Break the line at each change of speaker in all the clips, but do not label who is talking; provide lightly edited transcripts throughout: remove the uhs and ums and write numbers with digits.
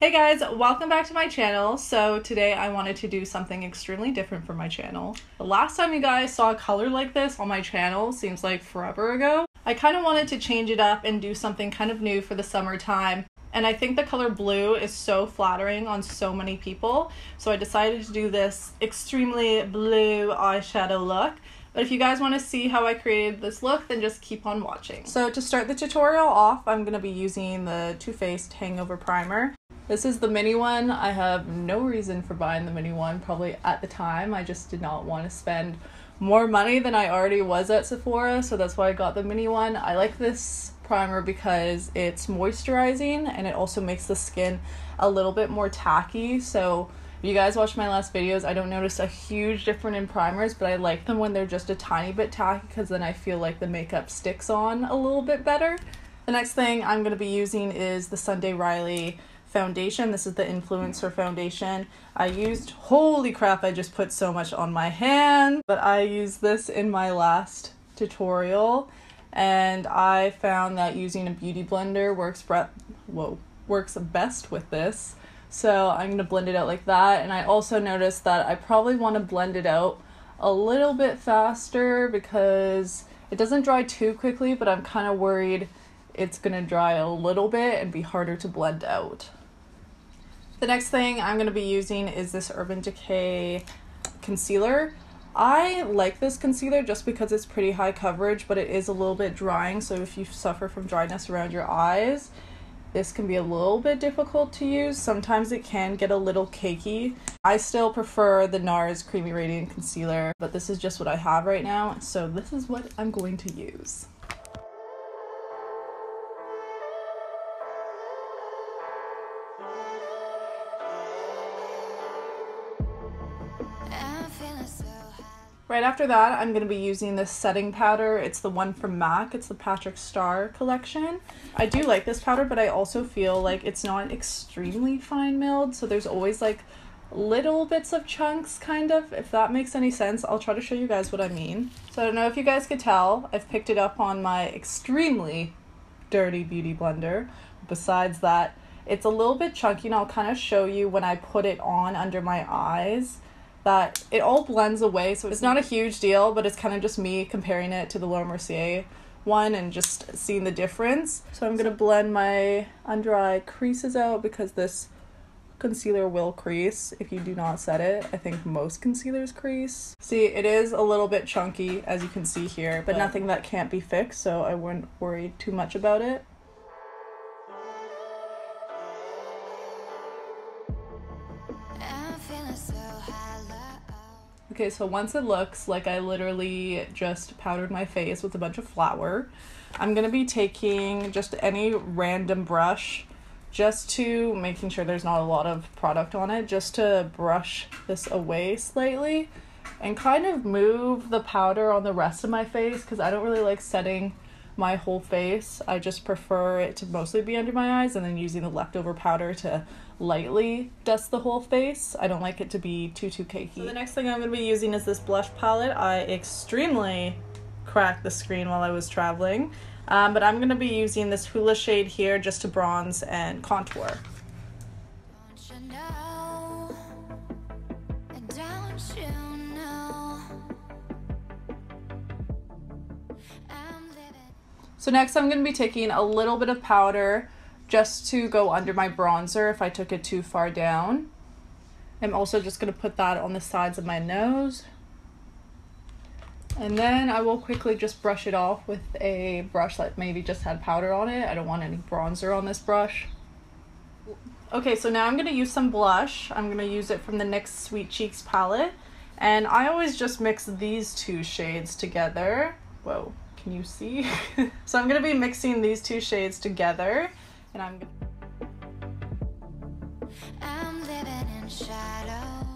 Hey guys, welcome back to my channel. So today I wanted to do something extremely different for my channel. The last time you guys saw a color like this on my channel seems like forever ago. I kind of wanted to change it up and do something kind of new for the summertime. And I think the color blue is so flattering on so many people. So I decided to do this extremely blue eyeshadow look. But if you guys want to see how I created this look, then just keep on watching. So to start the tutorial off, I'm going to be using the Too Faced Hangover Primer. This is the mini one. I have no reason for buying the mini one, probably at the time. I just did not want to spend more money than I already was at Sephora, so that's why I got the mini one. I like this primer because it's moisturizing and it also makes the skin a little bit more tacky. So if you guys watch my last videos, I don't notice a huge difference in primers, but I like them when they're just a tiny bit tacky because then I feel like the makeup sticks on a little bit better. The next thing I'm going to be using is the Sunday Riley foundation. This is the Influencer foundation. Holy crap, I just put so much on my hand, but I used this in my last tutorial and I found that using a beauty blender works best with this. So I'm going to blend it out like that, and I also noticed that I probably want to blend it out a little bit faster because it doesn't dry too quickly, but I'm kind of worried it's going to dry a little bit and be harder to blend out. The next thing I'm going to be using is this Urban Decay concealer. I like this concealer just because it's pretty high coverage, but it is a little bit drying, so if you suffer from dryness around your eyes, this can be a little bit difficult to use. Sometimes it can get a little cakey. I still prefer the NARS Creamy Radiant Concealer, but this is just what I have right now, so this is what I'm going to use. Right after that, I'm going to be using this setting powder. It's the one from MAC. It's the Patrick Star collection. I do like this powder, but I also feel like it's not extremely fine milled, so there's always like little bits of chunks, kind of, if that makes any sense. I'll try to show you guys what I mean. So I don't know if you guys could tell, I've picked it up on my extremely dirty beauty blender. Besides that, it's a little bit chunky, and I'll kind of show you when I put it on under my eyes that it all blends away, so it's not a huge deal, but it's kind of just me comparing it to the Laura Mercier one and just seeing the difference. So I'm going to blend my under eye creases out because this concealer will crease if you do not set it. I think most concealers crease. See, it is a little bit chunky, as you can see here, but nothing that can't be fixed, so I wouldn't worry too much about it. Okay, so once it looks like I literally just powdered my face with a bunch of flour, I'm going to be taking just any random brush just to making sure there's not a lot of product on it, just to brush this away slightly and kind of move the powder on the rest of my face because I don't really like setting my whole face. I just prefer it to mostly be under my eyes and then using the leftover powder to lightly dust the whole face. I don't like it to be too cakey. So the next thing I'm going to be using is this blush palette. I extremely cracked the screen while I was traveling, but I'm going to be using this HOOLA shade here just to bronze and contour. So next I'm going to be taking a little bit of powder just to go under my bronzer if I took it too far down. I'm also just going to put that on the sides of my nose. And then I will quickly just brush it off with a brush that maybe just had powder on it. I don't want any bronzer on this brush. Okay, so now I'm going to use some blush. I'm going to use it from the NYX Sweet Cheeks palette. And I always just mix these two shades together. Whoa. Can you see? So I'm going to be mixing these two shades together, and I'm living in shadow.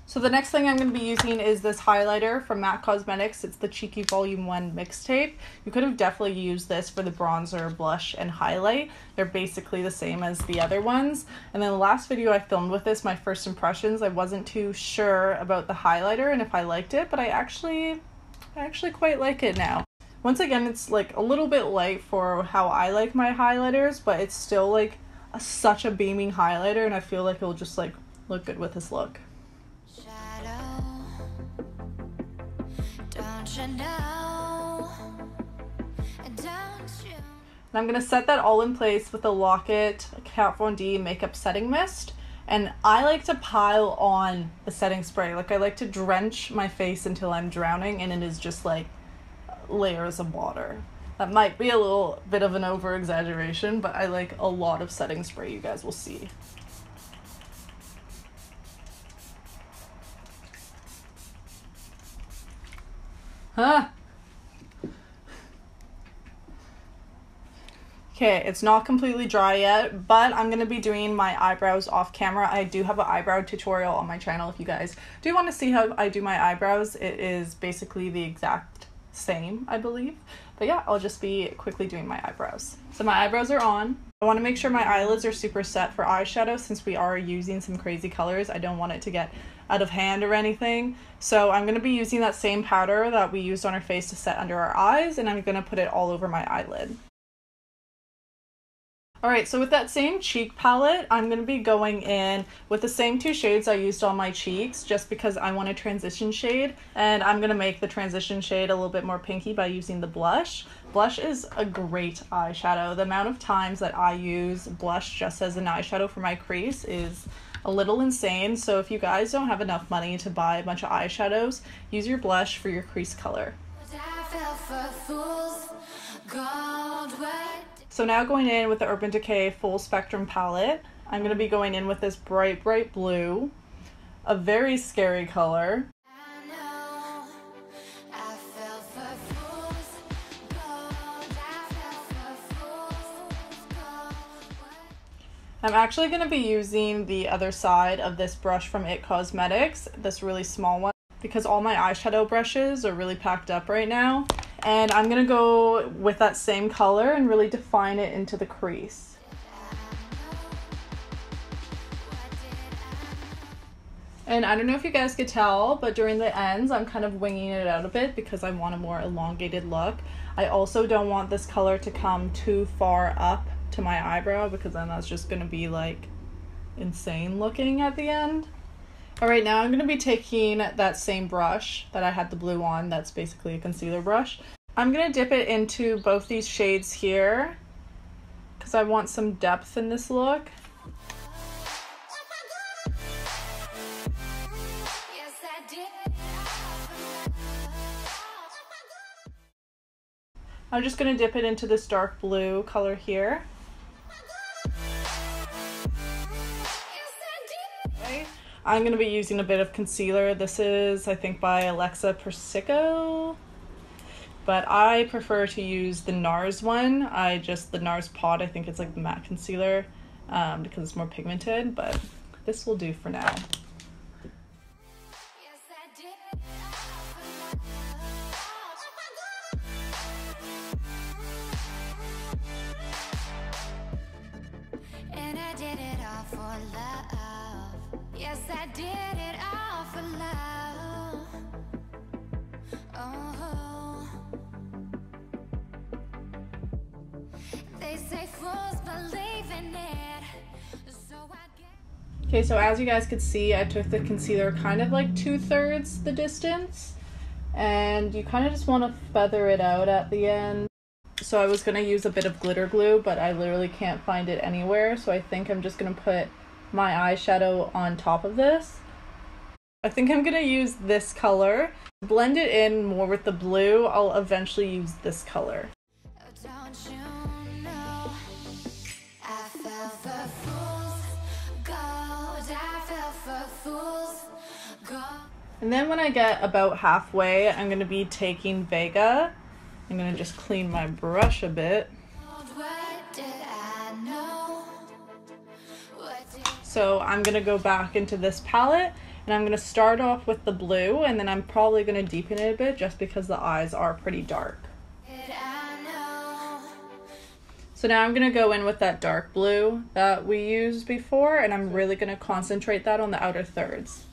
So the next thing I'm going to be using is this highlighter from MAC Cosmetics. It's the Cheeky Volume 1 Mixtape. You could have definitely used this for the bronzer, blush, and highlight. They're basically the same as the other ones. And then the last video I filmed with this, my first impressions, I wasn't too sure about the highlighter and if I liked it, but I actually quite like it now. Once again, it's like a little bit light for how I like my highlighters, but it's still like such a beaming highlighter, and I feel like it'll just like look good with this look.
Shadow, don't you know? Don't you?
And I'm going to set that all in place with the Lock-It Kat Von D Makeup Setting Mist. And I like to pile on the setting spray. Like, I like to drench my face until I'm drowning, and it is just like layers of water. That might be a little bit of an over-exaggeration, but I like a lot of setting spray, you guys will see. Huh? Okay, it's not completely dry yet, but I'm going to be doing my eyebrows off camera. I do have an eyebrow tutorial on my channel if you guys do want to see how I do my eyebrows. It is basically the exact same, I believe. But yeah, I'll just be quickly doing my eyebrows. So my eyebrows are on. I want to make sure my eyelids are super set for eyeshadow since we are using some crazy colors. I don't want it to get out of hand or anything. So I'm going to be using that same powder that we used on our face to set under our eyes, and I'm going to put it all over my eyelid. Alright, so with that same cheek palette, I'm going to be going in with the same two shades I used on my cheeks just because I want a transition shade, and I'm going to make the transition shade a little bit more pinky by using the blush. Blush is a great eyeshadow. The amount of times that I use blush just as an eyeshadow for my crease is a little insane, so if you guys don't have enough money to buy a bunch of eyeshadows, use your blush for your crease color. So now going in with the Urban Decay Full Spectrum palette, I'm going to be going in with this bright, bright blue, a very scary color. I'm actually going to be using the other side of this brush from IT Cosmetics, this really small one, because all my eyeshadow brushes are really packed up right now. And I'm going to go with that same color and really define it into the crease. And I don't know if you guys could tell, but during the ends, I'm kind of winging it out a bit because I want a more elongated look. I also don't want this color to come too far up to my eyebrow because then that's just going to be like insane looking at the end. Alright, now I'm going to be taking that same brush that I had the blue on, that's basically a concealer brush. I'm going to dip it into both these shades here because I want some depth in this look. I'm just going to dip it into this dark blue color here. I'm going to be using a bit of concealer. This is, I think, by PERSICO, but I prefer to use the NARS one. The NARS Pot, I think it's like the matte concealer because it's more pigmented, but this will do for now.
And I did it all for love. Yes, I did it all for love. Oh, they say fools believe in it. So
Okay, so as you guys could see, I took the concealer kind of like 2/3 the distance, and you kind of just want to feather it out at the end. So I was going to use a bit of glitter glue, but I literally can't find it anywhere, so I think I'm just going to put my eyeshadow on top of this. I think I'm going to use this color. Blend it in more with the blue. I'll eventually use this color.
don't you know, I fell for fools gold, I fell for fools gold.
And then when I get about halfway, I'm going to be taking Vega. I'm going to just clean my brush a bit. So I'm going to go back into this palette, and I'm going to start off with the blue, and then I'm probably going to deepen it a bit just because the eyes are pretty dark. So now I'm going to go in with that dark blue that we used before, and I'm really going to concentrate that on the outer thirds.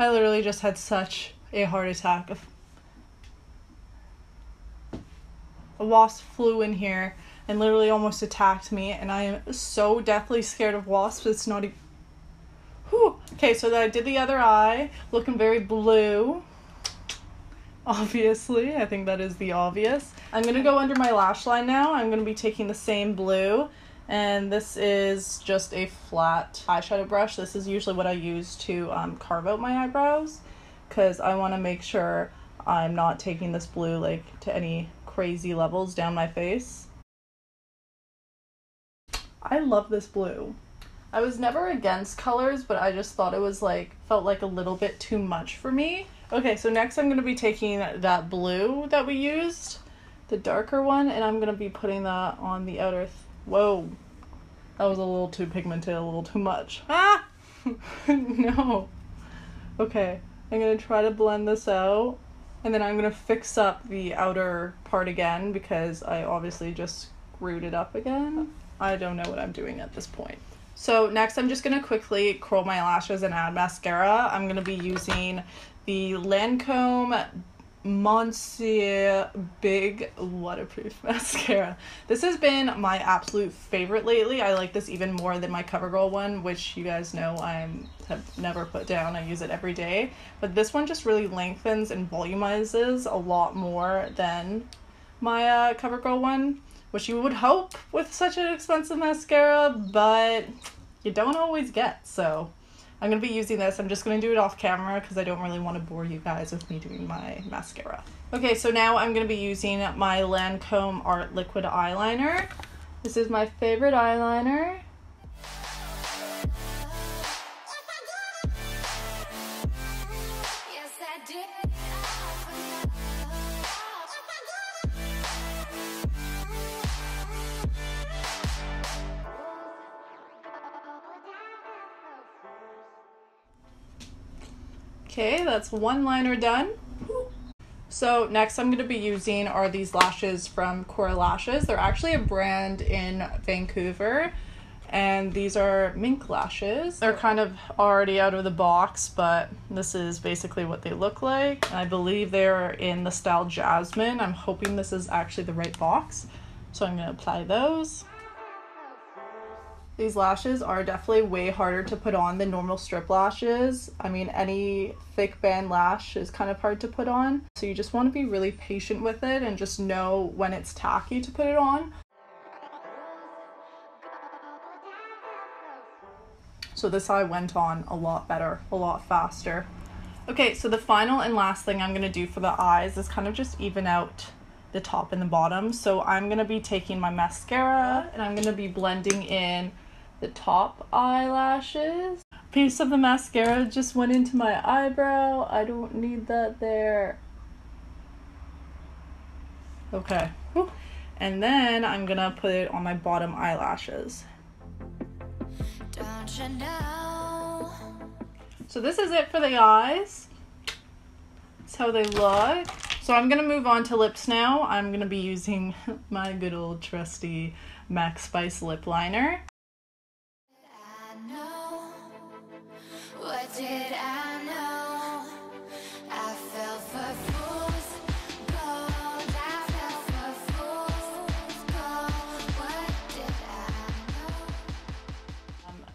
I literally just had such a heart attack. A wasp flew in here and literally almost attacked me, and I am so deathly scared of wasps. It's not even... Whew. Okay, so I did the other eye, looking very blue. Obviously, I think that is the obvious. I'm going to go under my lash line now. I'm going to be taking the same blue, and this is just a flat eyeshadow brush. This is usually what I use to carve out my eyebrows, because I want to make sure I'm not taking this blue like to any crazy levels down my face. I love this blue. I was never against colors, but I just thought it was like, felt like a little bit too much for me. Okay, so next I'm going to be taking that blue that we used, the darker one, and I'm going to be putting that on the outer... Whoa, that was a little too pigmented, a little too much. Ah! No. Okay, I'm going to try to blend this out, and then I'm going to fix up the outer part again because I obviously just screwed it up again. I don't know what I'm doing at this point. So next I'm just going to quickly curl my lashes and add mascara. I'm going to be using the LANCOME MONSIEUR Big Waterproof Mascara. This has been my absolute favorite lately. I like this even more than my CoverGirl one, which you guys know I have never put down. I use it every day. But this one just really lengthens and volumizes a lot more than my CoverGirl one, which you would hope with such an expensive mascara, but you don't always get. So I'm going to be using this. I'm just going to do it off camera because I don't really want to bore you guys with me doing my mascara. Okay, so now I'm going to be using my Lancome Art Liquid Eyeliner. This is my favorite eyeliner. Okay, that's one liner done. So next I'm going to be using are these lashes from CURA lashes. They're actually a brand in Vancouver, and these are mink lashes. They're kind of already out of the box, but this is basically what they look like. I believe they're in the style Jasmine. I'm hoping this is actually the right box, so I'm going to apply those. These lashes are definitely way harder to put on than normal strip lashes. I mean, any thick band lash is kind of hard to put on. So you just want to be really patient with it and just know when it's tacky to put it on. So this eye went on a lot better, a lot faster. Okay, so the final and last thing I'm going to do for the eyes is kind of just even out the top and the bottom. So I'm going to be taking my mascara and I'm going to be blending in the top eyelashes. A piece of the mascara just went into my eyebrow. I don't need that there. Okay. Whew. And then I'm gonna put it on my bottom eyelashes. Don't you know? So this is it for the eyes. That's how they look. So I'm gonna move on to lips now. I'm gonna be using my good old trusty MAC Spice lip liner. What did I know? I fell for fool's gold. I fell for fool's gold. What did I know?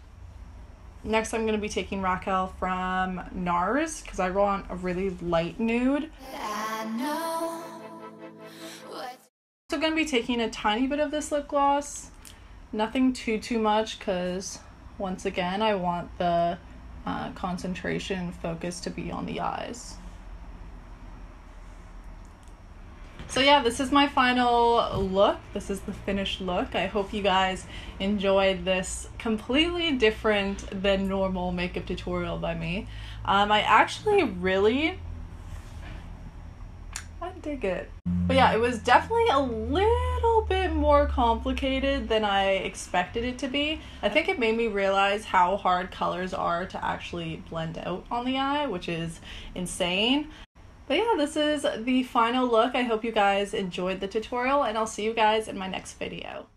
Next I'm going to be taking RAQUEL from NARS because I want a really light nude. I'm also going to be taking a tiny bit of this lip gloss. Nothing too much because once again I want the concentration focus to be on the eyes. So yeah, this is my final look. This is the finished look. I hope you guys enjoyed this completely different than normal makeup tutorial by me. I actually I dig it. But yeah, it was definitely a little bit more complicated than I expected it to be. I think it made me realize how hard colors are to actually blend out on the eye, which is insane. But yeah, this is the final look. I hope you guys enjoyed the tutorial, and I'll see you guys in my next video.